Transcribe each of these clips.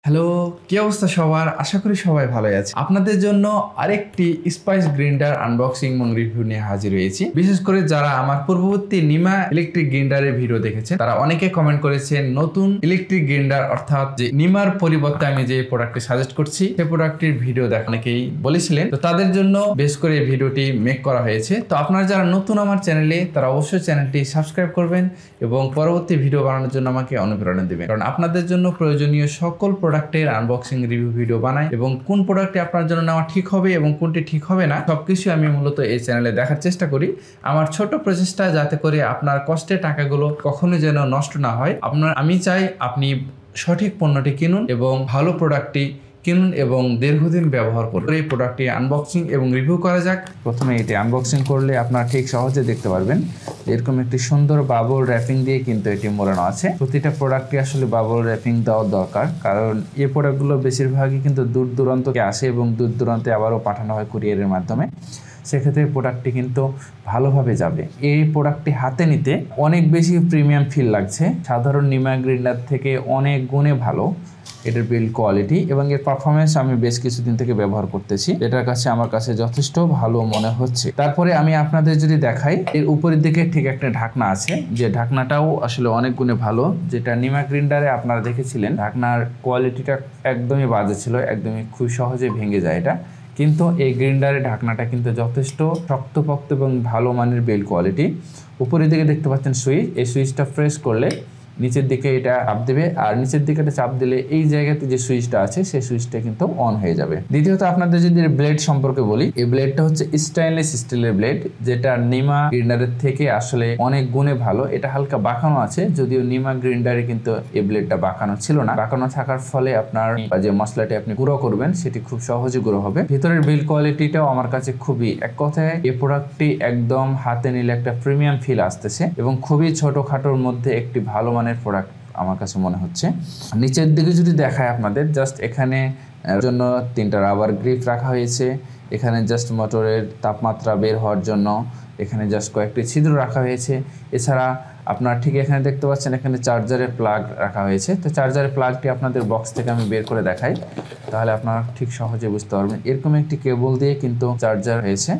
Hello, কি অবস্থা সবার? আশা করি সবাই ভালোই আছে। আপনাদের জন্য আরেকটি স্পাইস গ্রাইন্ডার আনবক্সিং এবং রিভিউ নিয়ে হাজির হয়েছি। বিশেষ করে যারা আমার পূর্ববর্তী নিমা ইলেকট্রিক গ্রাইন্ডারের ভিডিও দেখেছেন তারা অনেকে কমেন্ট করেছেন নতুন ইলেকট্রিক গ্রাইন্ডার অর্থাৎ যে নিমার পরিবর্তে আমি যে প্রোডাক্টটি সাজেস্ট করছি সেই প্রোডাক্টটির ভিডিও দেখা অনেকেই বলেছিলেন। তো তাদের জন্য বেশ করে এই ভিডিওটি মেক করা হয়েছে। তো আপনারা যারা নতুন আমার চ্যানেলে তারা অবশ্যই চ্যানেলটি সাবস্ক্রাইব করবেন এবং পরবর্তী ভিডিও বানানোর জন্য আমাকে অনুপ্রেরণা দিবেন, কারণ আপনাদের জন্য প্রয়োজনীয় সকল প্রোডাক্টের আনবক্সিং রিভিউ ভিডিও বানাই এবং কোন প্রোডাক্টটি আপনার জন্য নেওয়া ঠিক হবে এবং কোনটি ঠিক হবে না সবকিছু আমি মূলত এই চ্যানেলে দেখার চেষ্টা করি। আমার ছোট প্রচেষ্টা যাতে করে আপনার কষ্টের টাকাগুলো কখনো যেন নষ্ট না হয়। আমি চাই আপনি সঠিক পণ্যটি কিনুন এবং ভালো প্রোডাক্টটি কিনুন এবং দীর্ঘদিন ব্যবহার করুন। এই প্রোডাক্টটি আনবক্সিং এবং রিভিউ করা যাক। প্রথমে এটি আনবক্সিং করলে আপনারা ঠিক সহজে দেখতে পারবেন এরকম একটি সুন্দর বাবল র্যাপিং দিয়ে কিন্তু এটি মোড়ানো আছে। প্রতিটা প্রোডাক্টই আসলে বাবল র্যাপিং দেওয়া দরকার, কারণ এই প্রোডাক্টগুলো বেশিরভাগই কিন্তু দূর দূরান্তে আসে এবং দূর দূরান্তে আবারও পাঠানো হয় কুরিয়ারের মাধ্যমে। সেক্ষেত্রে প্রোডাক্টটি কিন্তু ভালোভাবে যাবে। এই প্রোডাক্টটি হাতে নিতে অনেক বেশি প্রিমিয়াম ফিল লাগছে, সাধারণ নিমা গ্রাইন্ডার থেকে অনেক গুণে ভালো এটার বিল্ড কোয়ালিটি এবং এর পারফরমেন্স আমি বেশ কিছুদিন থেকে ব্যবহার করতেছি। এটার কাছে আমার কাছে যথেষ্ট ভালো মনে হচ্ছে। তারপরে আমি আপনাদের যদি দেখাই, এর উপরের দিকে ঠিক একটা ঢাকনা আছে, যে ঢাকনাটাও আসলে অনেক গুণে ভালো। যেটা নিমা গ্রাইন্ডারে আপনারা দেখেছিলেন ঢাকনার কোয়ালিটিটা একদমই বাজে ছিল, একদমই খুব সহজে ভেঙে যায় এটা। কিন্তু এই গ্রাইন্ডারের ঢাকনাটা কিন্তু যথেষ্ট শক্তপোক্ত এবং ভালো মানের বিল্ড কোয়ালিটি। উপরের দিকে দেখতে পাচ্ছেন সুইচ, এই সুইচটা প্রেস করলে নিচের দিকে এটা চাপ দেবে, আর নিচের দিকে এটা চাপ দিলে এই জায়গাতে যে সুইচটা আছে সেই সুইচটা কিন্তু অন হয়ে যাবে। দ্বিতীয়ত আপনাদের যদি ব্লেড সম্পর্কে বলি, এই ব্লেডটা হচ্ছে স্টেইনলেস স্টিলের ব্লেড, যেটা নিমা গ্রাইন্ডারের থেকে আসলে অনেক গুণে ভালো। এটা হালকা বাঁকানো আছে, যদিও নিমা গ্রাইন্ডারে কিন্তু এই ব্লেডটা বাঁকানো ছিল না। বাঁকানো থাকার ফলে আপনার যে মশলাটি আপনি গুঁড়ো করবেন সেটি খুব সহজে গুঁড়ো হবে। ভিতরের বিল্ড কোয়ালিটিটাও আমার কাছে খুবই, এক কথায় এই প্রোডাক্টটি একদম হাতে নিলে একটা প্রিমিয়াম ফিল আসতেছে এবং খুবই ছোটখাটোর মধ্যে একটি ভালো মানের প্রোডাক্ট আমার কাছে মনে হচ্ছে। নিচের দিকে যদি দেখায় আপনাদের, জাস্ট এখানে জন্য 3টা রাবার গ্রিপ রাখা হয়েছে। এখানে জাস্ট মোটরের তাপমাত্রা বের হওয়ার জন্য এখানে জাস্ট কয়েকটি ছিদ্র রাখা হয়েছে। এছাড়া আপনারা ঠিক এখানে দেখতে পাচ্ছেন এখানে চার্জারের প্লাগ রাখা হয়েছে। তো চার্জারের প্লাগটি আপনাদের বক্স থেকে আমি বের করে দেখাই, তাহলে আপনারা ঠিক সহজে বুঝতে পারবেন। এরকম একটি কেবল দিয়ে কিন্তু চার্জার হয়েছে।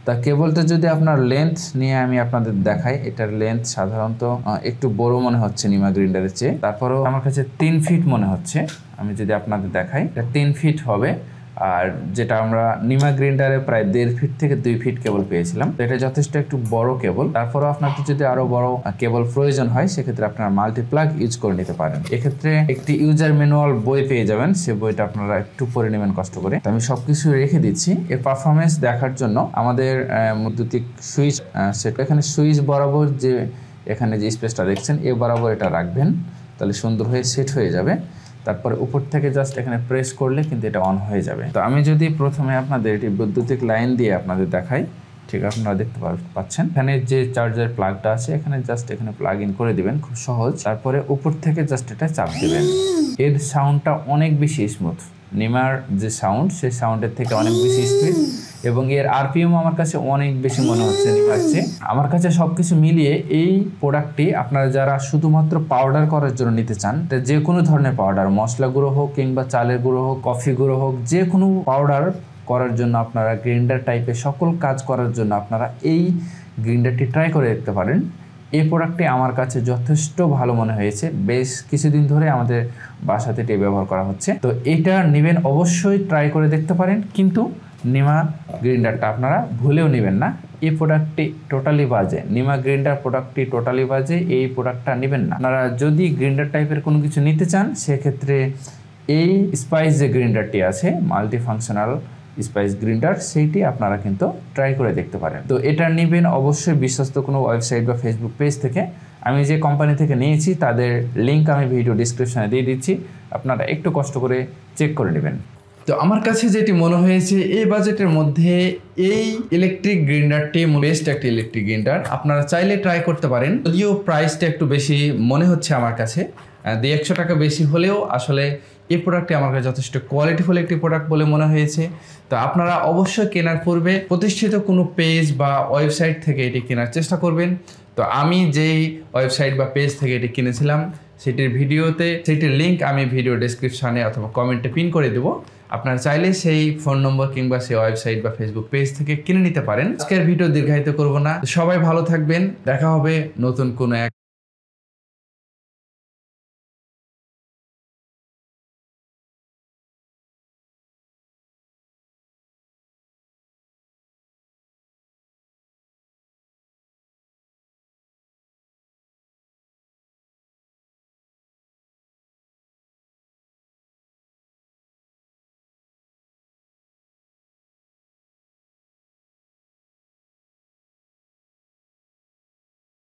তা কেবলটা যদি আপনার লেন্থ নিয়ে আমি আপনাদের দেখাই, এটার লেন্থ সাধারণত একটু বড় মনে হচ্ছে নিমা গ্রাইন্ডারের চেয়ে, তারপরেও আমার কাছে 3 ফিট মনে হচ্ছে। আমি যদি আপনাদের দেখাই, এটা 3 ফিট হবে। আর যেটা আমরা নিমা গ্রাইন্ডারে প্রায় 1.5 ফিট থেকে 2 ফিট কেবল পেয়েছিলাম, তো এটা যথেষ্ট একটু বড় কেবল। তারপরেও আপনাদের যদি আরো বড় কেবল প্রয়োজন হয় সেক্ষেত্রে আপনারা মাল্টিপ্লাগ ইউজ করে নিতে পারেন। এক্ষেত্রে একটি ইউজার ম্যানুয়াল বই পেয়ে যাবেন, সে বইটা আপনারা একটু পড়ে নেবেন কষ্ট করে। তো আমি সবকিছু রেখে দিচ্ছি। এর পারফরমেন্স দেখার জন্য আমাদের বৈদ্যুতিক সুইচ সেটা এখানে সুইচ বরাবর যে এখানে যে স্পেসটা দেখছেন এ বরাবর এটা রাখবেন, তাহলে সুন্দর হয়ে সেট হয়ে যাবে। তারপরে উপর থেকে জাস্ট এখানে প্রেস করলে কিন্তু এটা অন হয়ে যাবে। তো আমি যদি প্রথমে আপনাদের এটি বৈদ্যুতিক লাইন দিয়ে আপনাদের দেখাই, ঠিক আপনারা দেখতে পাচ্ছেন এখানে যে চার্জার প্লাগটা আছে এখানে জাস্ট এখানে প্লাগ ইন করে দিবেন, খুব সহজ। তারপরে উপর থেকে জাস্ট এটা চাপ দিবেন। এর সাউন্ডটা অনেক বেশি স্মুথ, নিমার যে সাউন্ড সেই সাউন্ডের থেকে অনেক বেশি স্পিড এবং এর আরপিএম আমার কাছে অনেক বেশি মনে হচ্ছে নিমার চেয়ে। আমার কাছে সবকিছু মিলিয়ে এই প্রোডাক্টটি আপনারা যারা শুধুমাত্র পাউডার করার জন্য নিতে চান, যে কোনো ধরনের পাউডার, মশলা গুঁড়ো হোক কিংবা চালের গুঁড়ো হোক, কফি গুঁড়ো হোক, যে কোনো পাউডার করার জন্য আপনারা গ্রাইন্ডার টাইপের সকল কাজ করার জন্য আপনারা এই গ্রাইন্ডারটি ট্রাই করে দেখতে পারেন। এই প্রোডাক্টটি আমার কাছে যথেষ্ট ভালো মনে হয়েছে। বেশ কিছুদিন ধরে আমাদের বাসাতে এটি ব্যবহার করা হচ্ছে। তো এটা নেবেন, অবশ্যই ট্রাই করে দেখতে পারেন, কিন্তু নিমা গ্রাইন্ডারটা আপনারা ভুলেও নেবেন না। এই প্রোডাক্টটি টোটালি বাজে, নিমা গ্রাইন্ডার প্রোডাক্টটি টোটালি বাজে, এই প্রোডাক্টটা নেবেন না। আপনারা যদি গ্রাইন্ডার টাইপের কোনো কিছু নিতে চান সেক্ষেত্রে এই স্পাইস যে গ্রাইন্ডারটি আছে, মাল্টি ফাংশনাল স্পাইস গ্রাইন্ডার, সেইটি আপনারা কিন্তু ট্রাই করে দেখতে পারেন। তো এটা নেবেন অবশ্যই বিশ্বস্ত কোনো ওয়েবসাইট বা ফেসবুক পেজ থেকে। আমি যে কোম্পানি থেকে নিয়েছি তাদের লিঙ্ক আমি ভিডিও ডিসক্রিপশনে দিয়ে দিচ্ছি, আপনারা একটু কষ্ট করে চেক করে নেবেন। তো আমার কাছে যেটি মনে হয়েছে এই বাজেটের মধ্যে এই ইলেকট্রিক গ্রাইন্ডারটি বেস্ট একটি ইলেকট্রিক গ্রাইন্ডার, আপনারা চাইলে ট্রাই করতে পারেন। যদিও প্রাইসটা একটু বেশি মনে হচ্ছে আমার কাছে, 200 টাকা বেশি হলেও আসলে এই প্রোডাক্টটি আমার কাছে যথেষ্ট কোয়ালিটিফুল একটি প্রোডাক্ট বলে মনে হয়েছে। তো আপনারা অবশ্যই কেনার পূর্বে প্রতিষ্ঠিত কোনো পেজ বা ওয়েবসাইট থেকে এটি কেনার চেষ্টা করবেন। তো আমি যেই ওয়েবসাইট বা পেজ থেকে এটি কিনেছিলাম সেটির লিংক আমি ভিডিও ডেসক্রিপশনে অথবা কমেন্টে পিন করে দেবো। আপনারা চাইলে সেই ফোন নম্বর কিংবা সেই ওয়েবসাইট বা ফেসবুক পেজ থেকে কিনে নিতে পারেন। আজকের ভিডিও দীর্ঘায়িত করব না, সবাই ভালো থাকবেন, দেখা হবে নতুন কোনো এক